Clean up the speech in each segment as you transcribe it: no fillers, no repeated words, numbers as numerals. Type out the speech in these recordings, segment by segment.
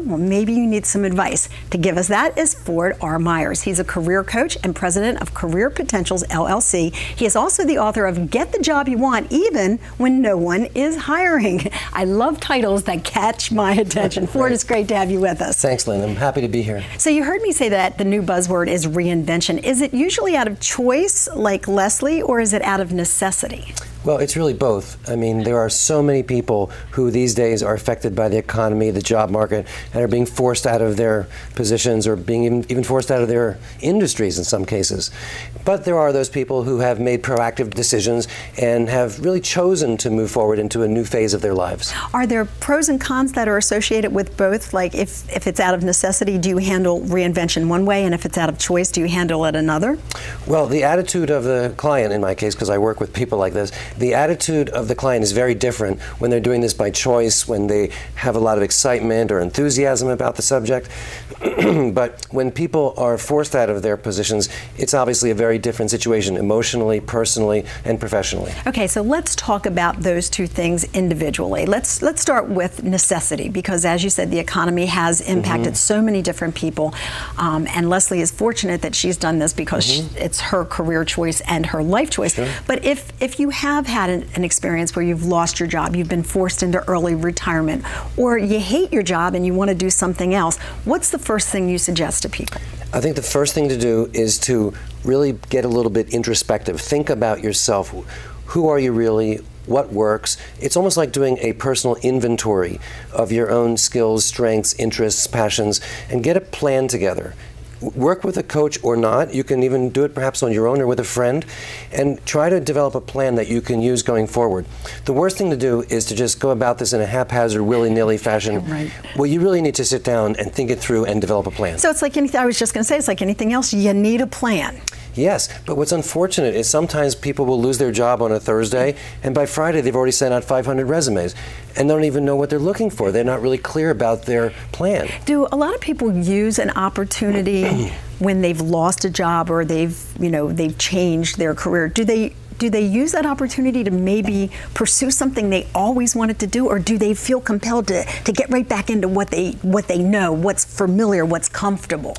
Well, maybe you need some advice. To give us that is Ford R. Myers. He's a career coach and president of Career Potentials, LLC. He is also the author of Get the Job You Want, Even When No One is Hiring. I love titles that catch my attention. Ford, it's great to have you with us. Thanks, Lynn. I'm happy to be here. So you heard me say that the new buzzword is reinvention. Is it usually out of choice, like Leslie, or is it out of necessity? Well, it's really both. I mean, there are so many people who these days are affected by the economy, the job market, and are being forced out of their positions or being even forced out of their industries in some cases. But there are those people who have made proactive decisions and have really chosen to move forward into a new phase of their lives. Are there pros and cons that are associated with both? Like if it's out of necessity, do you handle reinvention one way, and if it's out of choice, do you handle it another? Well, the attitude of the client, in my case, because I work with people like this, the attitude of the client is very different when they're doing this by choice, when they have a lot of excitement or enthusiasm about the subject. But when people are forced out of their positions, it's obviously a very different situation, emotionally, personally, and professionally. Okay, so let's talk about those two things individually. Let's start with necessity, because as you said, the economy has impacted so many different people, and Leslie is fortunate that she's done this because it's her career choice and her life choice. Sure. But if you have had an experience where you've lost your job, you've been forced into early retirement, or you hate your job and you want to do something else, what's the first thing you suggest to people? I think the first thing to do is to really get a little bit introspective. Think about yourself. Who are you really? What works? It's almost like doing a personal inventory of your own skills, strengths, interests, passions, and get a plan together. Work with a coach or not. You can even do it perhaps on your own or with a friend, and try to develop a plan that you can use going forward. The worst thing to do is to just go about this in a haphazard, willy-nilly fashion. Right. Well, you really need to sit down and think it through and develop a plan. So it's like anything, I was just going to say, it's like anything else, you need a plan. Yes, but what's unfortunate is sometimes people will lose their job on a Thursday, and by Friday they've already sent out 500 resumes, and they don't even know what they're looking for. They're not really clear about their plan. Do a lot of people use an opportunity when they've lost a job or they've changed their career? Do they use that opportunity to maybe pursue something they always wanted to do, or do they feel compelled to get right back into what they know, what's familiar, what's comfortable?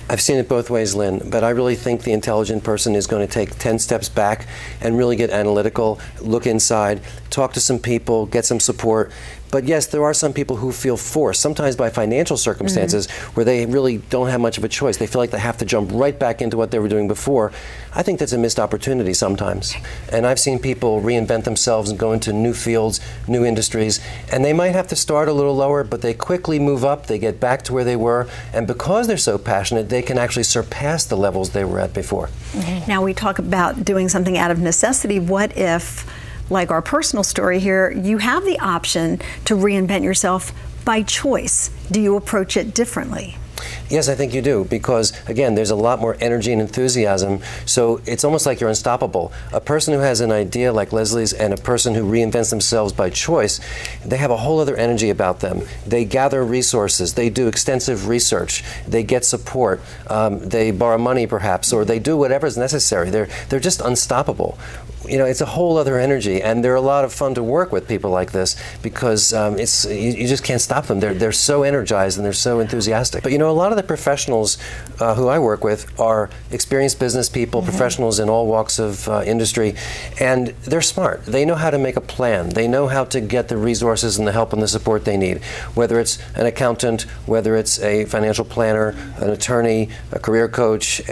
I've seen it both ways, Lynn, but I really think the intelligent person is going to take 10 steps back and really get analytical, look inside, talk to some people, get some support. But yes, there are some people who feel forced, sometimes by financial circumstances, where they really don't have much of a choice. They feel like they have to jump right back into what they were doing before. I think that's a missed opportunity sometimes. And I've seen people reinvent themselves and go into new fields, new industries, and they might have to start a little lower, but they quickly move up, they get back to where they were, and because they're so passionate, they can actually surpass the levels they were at before. Now we talk about doing something out of necessity. What if, like our personal story here, you have the option to reinvent yourself by choice? Do you approach it differently? Yes, I think you do, because again, there's a lot more energy and enthusiasm, so it's almost like you're unstoppable. A person who has an idea like Leslie's and a person who reinvents themselves by choice, they have a whole other energy about them. They gather resources, they do extensive research, they get support, they borrow money perhaps, or they do whatever's necessary. They're just unstoppable. You know, it's a whole other energy, and they're a lot of fun to work with people like this, because you just can't stop them. They're so energized and they're so enthusiastic. But you know, a lot of the professionals who I work with are experienced business people, professionals in all walks of industry, and they're smart. They know how to make a plan. They know how to get the resources and the help and the support they need, whether it's an accountant, whether it's a financial planner, an attorney, a career coach,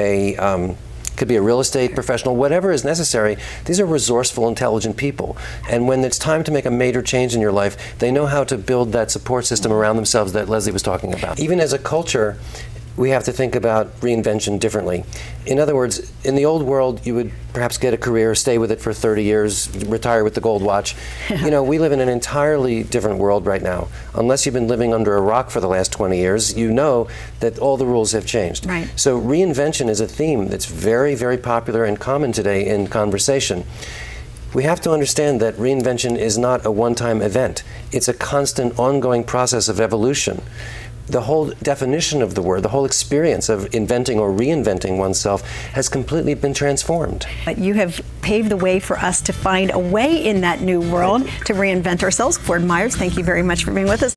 could be a real estate professional, whatever is necessary. These are resourceful, intelligent people. And when it's time to make a major change in your life, they know how to build that support system around themselves that Leslie was talking about. Even as a culture, we have to think about reinvention differently. In other words, in the old world, you would perhaps get a career, stay with it for 30 years, retire with the gold watch. You know, we live in an entirely different world right now. Unless you've been living under a rock for the last 20 years, you know that all the rules have changed. Right. So reinvention is a theme that's very, very popular and common today in conversation. We have to understand that reinvention is not a one-time event. It's a constant, ongoing process of evolution. The whole definition of the word, the whole experience of inventing or reinventing oneself has completely been transformed. You have paved the way for us to find a way in that new world to reinvent ourselves. Ford Myers, thank you very much for being with us.